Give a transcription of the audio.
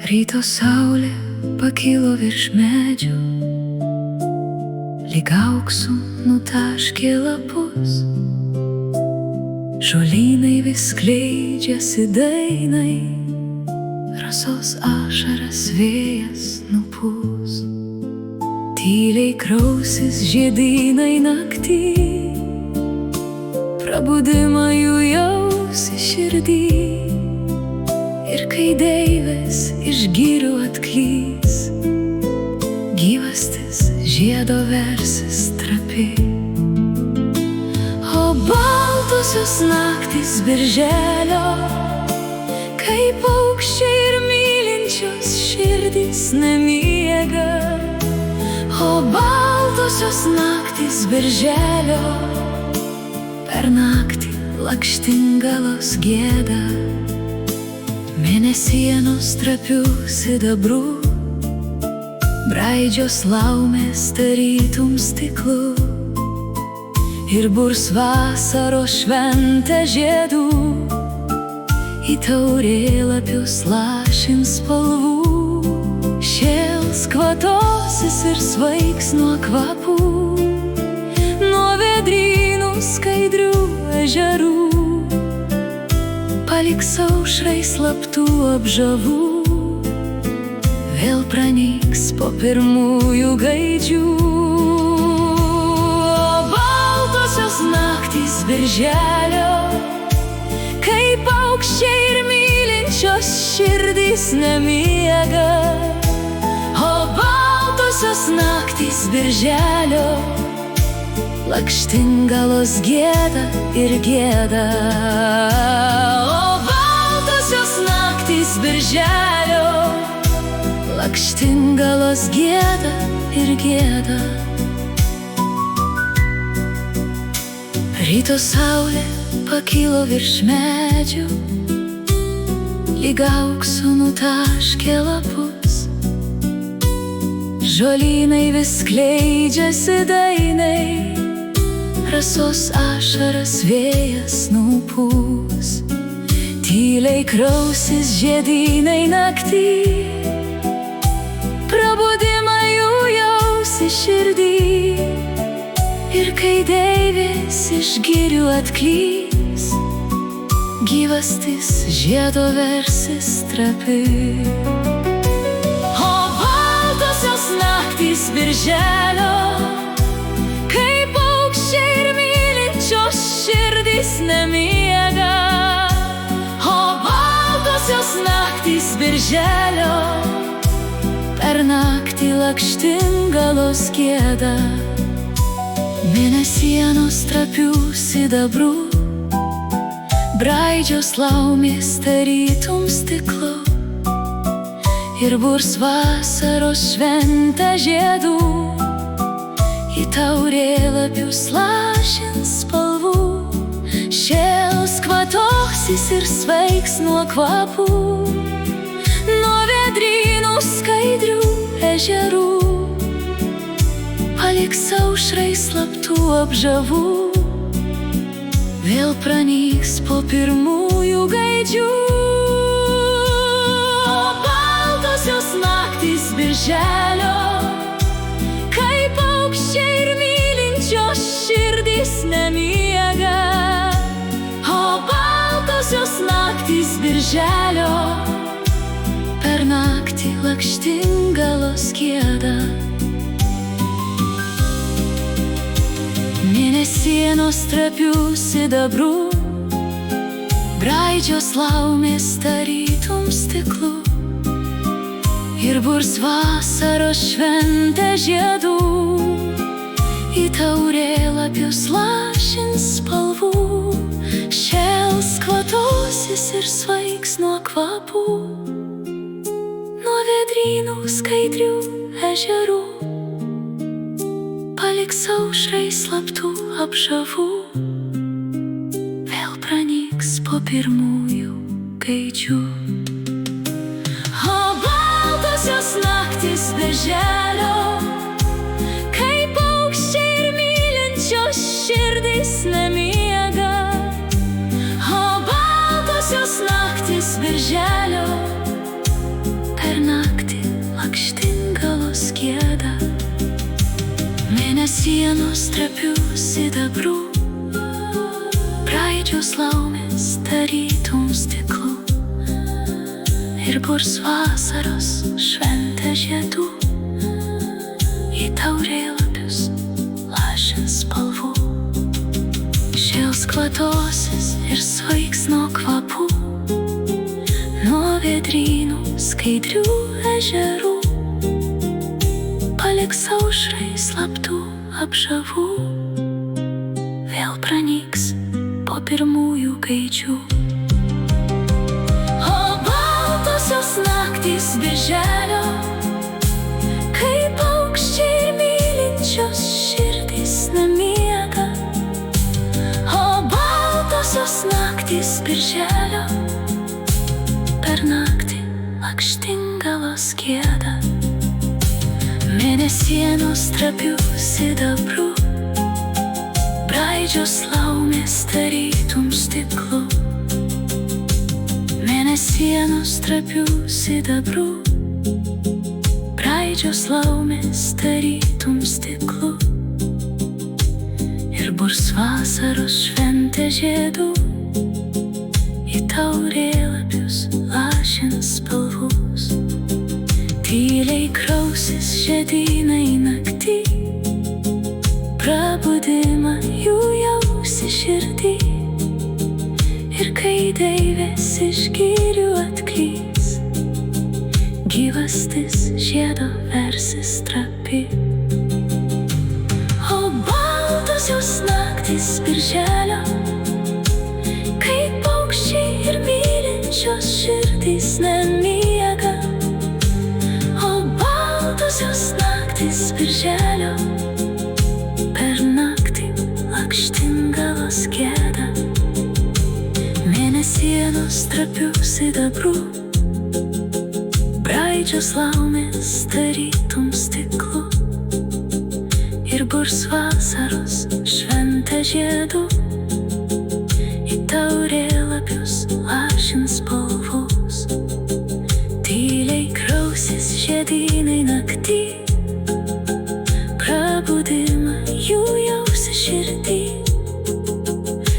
Ryto saulė pakilo virš medžių, lyg auksu nutaškė lapus. Žolynai vis skleidžiasi dainai, rasos ašaras vėjas nupūs. Tyliai krausis žiedynai naktį, prabudimą jų jausi širdį. Ir kai deivės iš girių atklys, gyvastis žiedo versis trapi. O baltosios naktys birželio, kaip paukščiai ir mylinčios širdys nemiega. O baltosios naktys birželio, per naktį lakštingalos gieda. Mėnesienos trapių sidabrų, braidžios laumės tarytum stiklu. Ir burs vasaros šventę žiedų, į taurėlapius lašins spalvų. Šėls kvatosis ir svaigs nuo kvapų, nuo vėdrynų skaidrių ežerų. Paliks aušrai slaptų apžavų, vėl pranyks po pirmųjų gaidžių. O baltosios naktys birželio, kaip paukščiai ir mylinčios širdys nemiega. O baltosios naktys birželio, lakštingalos gieda ir gieda. O baltosios naktys birželio, lakštingalos gieda ir gieda. Ryto saulė pakilo virš medžių, lyg auksu nutaškė lapus. Žolynai vis skleidžiasi dainai, rasos ašaras vėjas nupūs. Tyliai krausis žiedynai naktį, prabudimą jų jausi širdį. Ir kai deivės iš girių atklys, gyvastis žiedo versis trapi. O baltosios naktys birželio, kaip paukščiai ir mylinčios širdys nemiega. O baltosios naktys birželio, per naktį lakštingalos gieda. Mėnesienos trapių sidabrų, braidžios laumės tarytum stiklu. Ir burs vasaros šventę žiedų, į taurėlapius lašins spalvų. Šėls kvatosis ir svaigs nuo kvapų, nuo vėdrynų skaidrių ežerų. Paliks aušrai slaptų apžavų, vėl pranyks po pirmųjų gaidžių. O baltosios naktys birželio, kaip paukščiai ir mylinčios širdys nemiega. O baltosios naktys birželio, per naktį lakštingalos gieda. Mėnesienos trapių sidabrų, braidžios laumės tarytum stiklu. Ir burs vasaros šventę žiedų, į taurėlapius lašins spalvų. Šėls kvatosis ir svaigs nuo kvapų, nuo vėdrynų skaidrių ežerų. Paliks aušrai slaptų apžavų, vėl pranyks po pirmųjų gaidžių. O baltosios naktys birželio, kaip paukščiai ir mylinčios širdys nemiega. O baltosios naktys birželio, per sienos trapių sidabru, praeidžios laumės tarytum stiklu, ir burs vasaros šventė žiedų, į taurėlapius lašins spalvų. Šėls kvatosis ir svaigs nuo kvapų, nuo vėdrynų skaidrių ežerų, paliks aušrai slaptų apžavų, vėl pranyks po pirmųjų gaidžių. O baltosios naktys birželio, kai paukščiai ir mylinčios širdys nemiega. O baltosios naktys birželio, per naktį lakštingalos gieda. Mėnesienos trapių sidabru, braidžios laumės tarytum stiklu. Mėnesienos trapių sidabru, braidžios laumės tarytum stiklu, ir burs vasaros šventė žiedų, į taurėlapius lašins spalvus. Tyliai krausis žiedynai naktį, prabudimą jų jausi širdį, ir kai deivės iš girių atklys, gyvastis žiedo versis trapi. O baltosios naktys birželio, kai paukščiai ir mylinčios širdys nemiega. Baltosios naktys birželio, per naktį lakštingalos gieda. Mėnesienos trapių sidabru, braidžios laumės tarytum stiklu, ir burs vasaros šventė žiedų, į taurėlapius lašins spalvus. Tyliai krausis žiedynai naktį,